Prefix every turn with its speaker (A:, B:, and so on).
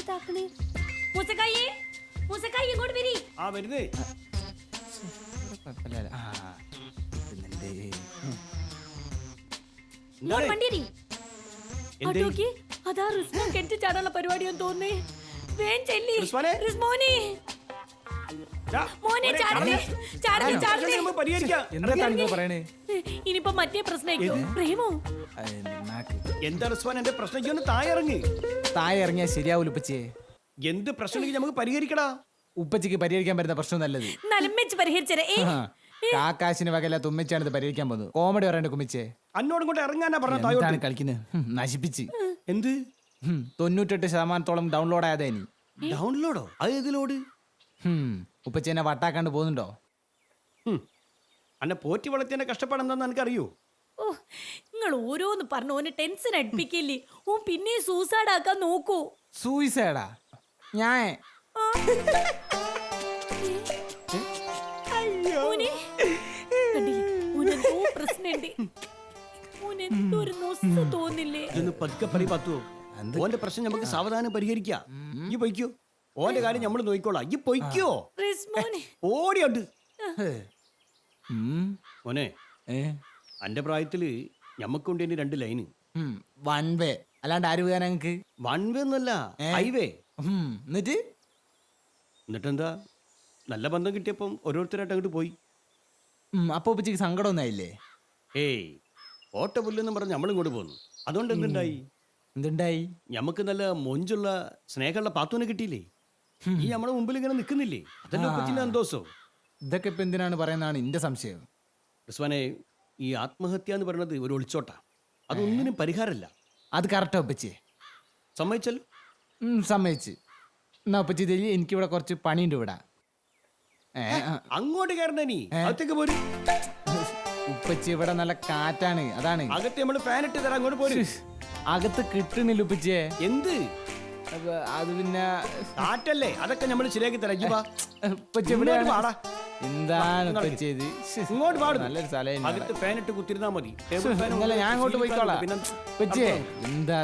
A: ഇതാക്കണേ മൂസക്കായി മൂസക്കായി ഇങ്ങോട്ട് വരി
B: ആ വരുന്നേ
A: ഇങ്ങോട്ട് വണ്ടിയരി അതോക്കി അതാ റിസ്മോൻ കെട്ടി ചാടാനുള്ള പരിപാടിയാന്ന് തോന്നേ വേഗം ചെല്ലി
B: റിസ്വാനെ?
A: റിസ്മോനെ മോനെ ചാടല്ലേ ചാടല്ലേ ചാടല്ലേ ഇനിയിപ്പോ മറ്റേ പ്രശ്നം പ്രേമോ
B: എന്താ റിസ്വാൻ എന്റെ പ്രശ്നം തായറങ്ങി
C: താഴെ ഇറങ്ങിയാൽ ശരിയാവൂല ഉപ്പച്ചിയെ.
B: എന്ത് പ്രശ്നം നമുക്ക് പരിഹരിക്കടാ.
C: ഉപ്പച്ചിക്ക് പരിഹരിക്കാൻ പറ്റുന്ന പ്രശ്നം നല്ലത്
A: നലമ്മെച്ച് പരിഹരിച്ചേ
C: കാക്കാശിന് വകല്ല തുമ്മിച്ചാണ് ഇത് പരിഹരിക്കാൻ പോകുന്നത്. കോമഡി പറയണ്ട കുമ്മിച്ചേ.
B: അന്നോടും കൊണ്ട് ഇറങ്ങാനാ പറഞ്ഞ തായോട്ട്
C: കളിക്കുന്നത് നശിപ്പിച്ച്.
B: എന്ത്
C: 98% ഡൗൺലോഡ് ആയതാ ഇനി.
B: ഡൗൺലോഡോ? അത് ഏതിലോട്?
C: ഉപ്പച്ചേനെ വട്ടാക്കാണ്ട് പോകുന്നുണ്ടോ?
B: അന്നെ പോറ്റി വളർത്തിയ കഷ്ടപ്പാടെന്താന്ന് എനിക്കറിയോ?
A: ഓ നിങ്ങൾ ഓരോന്ന് പറഞ്ഞു ഓനെ ടെൻഷൻ അടുപ്പിക്കില്ലേ. ഓൻ പിന്നെ സൂസൈഡ് ആക്കാൻ നോക്കൂ.
C: സൂയിസൈഡാ? ഞാൻ
A: തോന്നില്ലേ
B: പതുക്കെ പറി പത്തുവോ? ഓന്റെ പ്രശ്നം നമുക്ക് സാവധാനം പരിഹരിക്കാം. ഈ പൊയ്ക്കോ, ഓന്റെ കാര്യം നമ്മൾ നോക്കിക്കോളാം. ഈ പൊയ്ക്കോ, ഓടിയുണ്ട് മോനെ. അന്റെ പ്രായത്തില് ഞമ്മക്കൊണ്ട് ഇനി 2 ലൈന്.
C: വൺ വേ അല്ലാണ്ട് ആര് പോയാ ഞങ്ങക്ക്?
B: വൺ വേ ഒന്നല്ല, ഹൈവേ.
C: എന്നിട്ടെന്താ
B: നല്ല ബന്ധം കിട്ടിയപ്പം ഓരോരുത്തരായിട്ട് അങ്ങോട്ട് പോയി.
C: അപ്പൊ ഉപ്പച്ചിക്ക് സങ്കടം ഒന്നായില്ലേ?
B: ഏയ് ഓട്ട പുല്ലെന്നും പറഞ്ഞ് നമ്മളിങ്ങോട്ട് പോന്നു. അതുകൊണ്ട് എന്തുണ്ടായി?
C: എന്തുണ്ടായി?
B: ഞമ്മക്ക് നല്ല മൊഞ്ചുള്ള സ്നേഹമുള്ള പാത്തൂനെ കിട്ടിയില്ലേ? ഈ നമ്മുടെ മുമ്പിൽ ഇങ്ങനെ നിൽക്കുന്നില്ലേ? അതല്ലേ ഉപ്പച്ചിന്റെ സന്തോഷോ?
C: ഇതൊക്കെ ഇപ്പൊ എന്തിനാണ് പറയുന്നതാണ് എന്റെ സംശയം.
B: റിസ്വാനെ, ഈ ആത്മഹത്യ എന്ന് പറയുന്നത് ഒരു ഒളിച്ചോട്ടാ. അതൊന്നിനും പരിഹാരമല്ല.
C: അത് കറക്റ്റാ ഉപ്പച്ചി.
B: സമ്മതിച്ചല്ലോ?
C: സമ്മതിച്ച്. എന്നാ ഉപ്പച്ചി തരി, എനിക്കിവിടെ കുറച്ച് പണിയുണ്ട് ഇവിടെ.
B: അങ്ങോട്ട് കയറണ നീ അകത്തേക്ക് പോരും.
C: ഉപ്പച്ചി ഇവിടെ നല്ല കാറ്റാണ്, അതാണ്.
B: അകത്ത് നമ്മള് ഫാൻ ഇട്ട് തരാം, അങ്ങോട്ട് പോരും.
C: അകത്ത് കിട്ടണില്ല ഉപ്പച്ചിയെ.
B: എന്ത്?
C: അത് പിന്നെ
B: കാറ്റല്ലേ, അതൊക്കെ നമ്മൾ ശരിയാക്കി തരാം.
C: ഉപ്പച്ചി എന്താണ് ഉപ്പച്ചി ഇത്?
B: ഇങ്ങോട്ട് പാടും.
C: നല്ലൊരു സ്ഥലം.
B: അകത്ത് ഫാൻ ഇട്ട് കുത്തിരുന്നാ മതി.
C: ഞാൻ അങ്ങോട്ട് പോയിക്കോളാം. ഉപ്പച്ചിയെ എന്താ